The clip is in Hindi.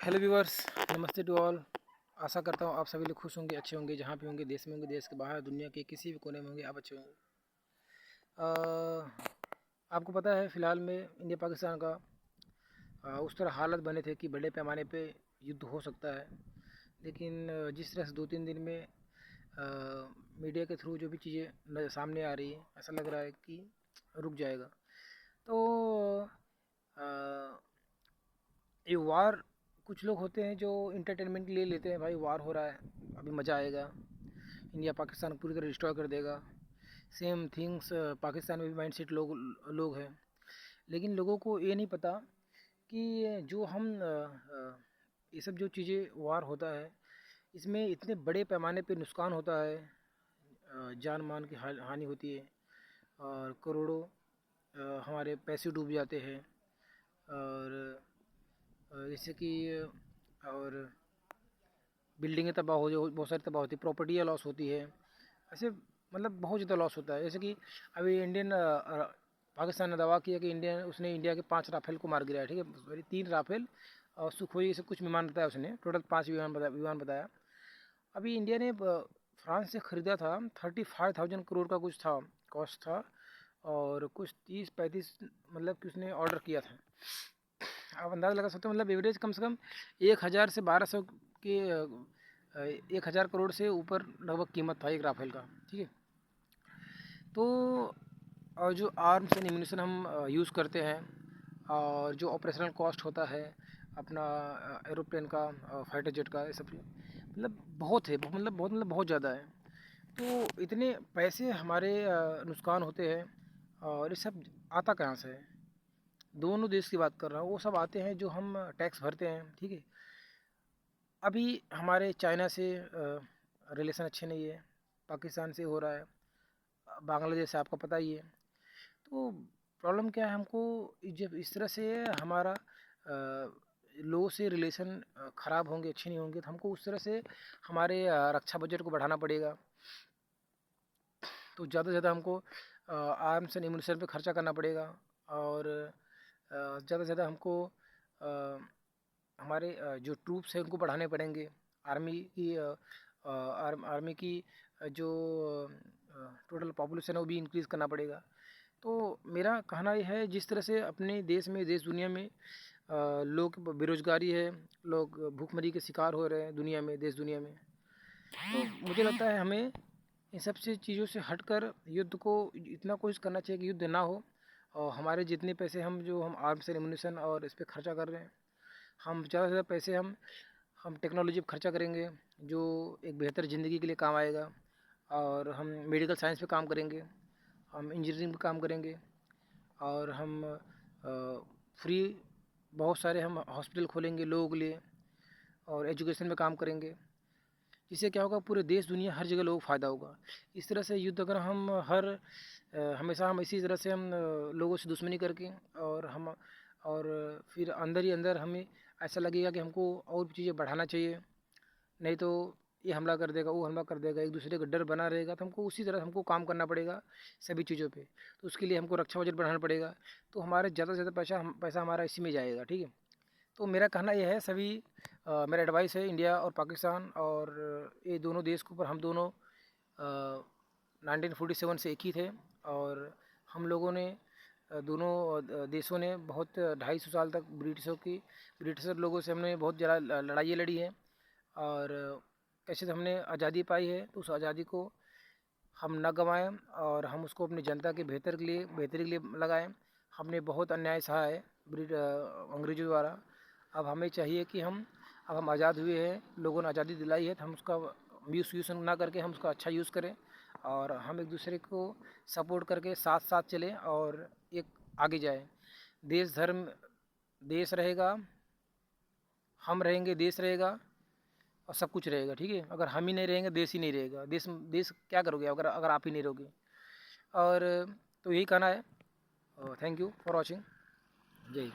हेलो व्यूअर्स, नमस्ते टू ऑल। आशा करता हूँ आप सभी लोग खुश होंगे, अच्छे होंगे, जहाँ भी होंगे, देश में होंगे, देश के बाहर, दुनिया के किसी भी कोने में होंगे, आप अच्छे होंगे। आपको पता है फ़िलहाल में इंडिया पाकिस्तान का उस तरह हालत बने थे कि बड़े पैमाने पे युद्ध हो सकता है। लेकिन जिस तरह से 2-3 दिन में मीडिया के थ्रू जो भी चीज़ें सामने आ रही है, ऐसा लग रहा है कि रुक जाएगा। तो अ, ये वार, कुछ लोग होते हैं जो इंटरटेनमेंट के लिए लेते हैं, भाई वार हो रहा है, अभी मज़ा आएगा, इंडिया पाकिस्तान पूरी तरह डिस्ट्रॉय कर देगा। सेम थिंग्स पाकिस्तान में भी माइंड सेट लोग लोग हैं। लेकिन लोगों को ये नहीं पता कि जो हम ये सब जो चीज़ें वार होता है, इसमें इतने बड़े पैमाने पे नुकसान होता है, जान मान की हानि होती है और करोड़ों हमारे पैसे डूब जाते हैं। और जैसे कि और बिल्डिंगें तबाह हो, जो बहुत सारी तबाह होती है, प्रॉपर्टियाँ लॉस होती है, ऐसे मतलब बहुत ज़्यादा लॉस होता है। जैसे कि अभी पाकिस्तान ने दावा किया कि उसने इंडिया के 5 राफेल को मार गिराया, ठीक है, सॉरी 3 राफेल और सुखोई से कुछ विमान बताया उसने, टोटल 5 विमान बताया। अभी इंडिया ने फ्रांस से ख़रीदा था, 35,000 करोड़ का कुछ था, कॉस्ट था, और कुछ 30-35 मतलब कि उसने ऑर्डर किया था। आप अंदाज़ा लगा सकते हो, मतलब एवरेज कम से कम 1000 से 1200 के 1000 करोड़ से ऊपर लगभग कीमत था एक राफेल का, ठीक है। तो और जो आर्म्स एंड एम्यूनिशन हम यूज़ करते हैं और जो ऑपरेशनल कॉस्ट होता है अपना एरोप्लेन का, फाइटर जेट का, ये सब मतलब बहुत है, बहुत ज़्यादा है। तो इतने पैसे हमारे नुकसान होते हैं, और ये सब आता कहाँ से है? दोनों देश की बात कर रहा हूँ, वो सब आते हैं जो हम टैक्स भरते हैं, ठीक है। अभी हमारे चाइना से रिलेशन अच्छे नहीं है, पाकिस्तान से हो रहा है, बांग्लादेश से आपको पता ही है। तो प्रॉब्लम क्या है, हमको जब इस तरह से हमारा लोगों से रिलेशन ख़राब होंगे, अच्छे नहीं होंगे, तो हमको उस तरह से हमारे रक्षा बजट को बढ़ाना पड़ेगा। तो ज़्यादा से ज़्यादा हमको आर्म्स एंड एम्यूनिशन पे खर्चा करना पड़ेगा, और ज़्यादा से ज़्यादा हमको हमारे जो ट्रूप्स हैं उनको बढ़ाने पड़ेंगे। आर्मी की जो टोटल पॉपुलेशन है वो भी इंक्रीज़ करना पड़ेगा। तो मेरा कहना ये है, जिस तरह से अपने देश में, देश दुनिया में लोग बेरोज़गारी है, लोग भूखमरी के शिकार हो रहे हैं दुनिया में, देश दुनिया में। तो मुझे लगता है हमें इन सब से चीज़ों से हटकर युद्ध को इतना कोशिश करना चाहिए कि युद्ध ना हो, और हमारे जितने पैसे हम आर्म्स एंड एम्यूनिशन और इस पे खर्चा कर रहे हैं, हम ज़्यादा से ज़्यादा पैसे हम टेक्नोलॉजी पर खर्चा करेंगे, जो एक बेहतर ज़िंदगी के लिए काम आएगा। और हम मेडिकल साइंस पे काम करेंगे, हम इंजीनियरिंग पे काम करेंगे, और हम फ्री बहुत सारे हम हॉस्पिटल खोलेंगे लोगों के लिए, और एजुकेशन में काम करेंगे। इससे क्या होगा, पूरे देश दुनिया हर जगह लोगों को फ़ायदा होगा। इस तरह से युद्ध अगर हम हमेशा हम इसी तरह से हम लोगों से दुश्मनी करके, और फिर अंदर ही अंदर हमें ऐसा लगेगा कि हमको और भी चीज़ें बढ़ाना चाहिए, नहीं तो ये हमला कर देगा, वो हमला कर देगा, एक दूसरे का डर बना रहेगा, तो हमको उसी तरह हमको काम करना पड़ेगा सभी चीज़ों पे। तो उसके लिए हमको रक्षा बजट बढ़ाना पड़ेगा, तो हमारे ज़्यादा से ज़्यादा पैसा हमारा इसी में जाएगा, ठीक है। तो मेरा कहना यह है, सभी मेरा एडवाइस है इंडिया और पाकिस्तान और ये दोनों देश के ऊपर, हम दोनों 1947 से एक ही थे, और हम लोगों ने दोनों देशों ने बहुत 250 साल तक ब्रिटिशर लोगों से हमने बहुत ज़्यादा लड़ाइयाँ लड़ी हैं, और कैसे तो हमने आज़ादी पाई है, तो उस आज़ादी को हम ना गंवाएं, और हम उसको अपनी जनता के बेहतरी के लिए लगाएं। हमने बहुत अन्याय सहा है अंग्रेज़ों द्वारा। अब हमें चाहिए कि अब हम आज़ाद हुए हैं, लोगों ने आज़ादी दिलाई है, तो हम उसका मिसयूज़ ना करके हम उसका अच्छा यूज़ करें, और हम एक दूसरे को सपोर्ट करके साथ साथ चलें, और एक आगे जाएं। देश धर्म, देश रहेगा, हम रहेंगे, देश रहेगा, और सब कुछ रहेगा, ठीक है। अगर हम ही नहीं रहेंगे, देश ही नहीं रहेगा। देश देश क्या करोगे अगर अगर आप ही नहीं रहोगे? और तो यही कहना है। Thank you for watching. जय हिंद।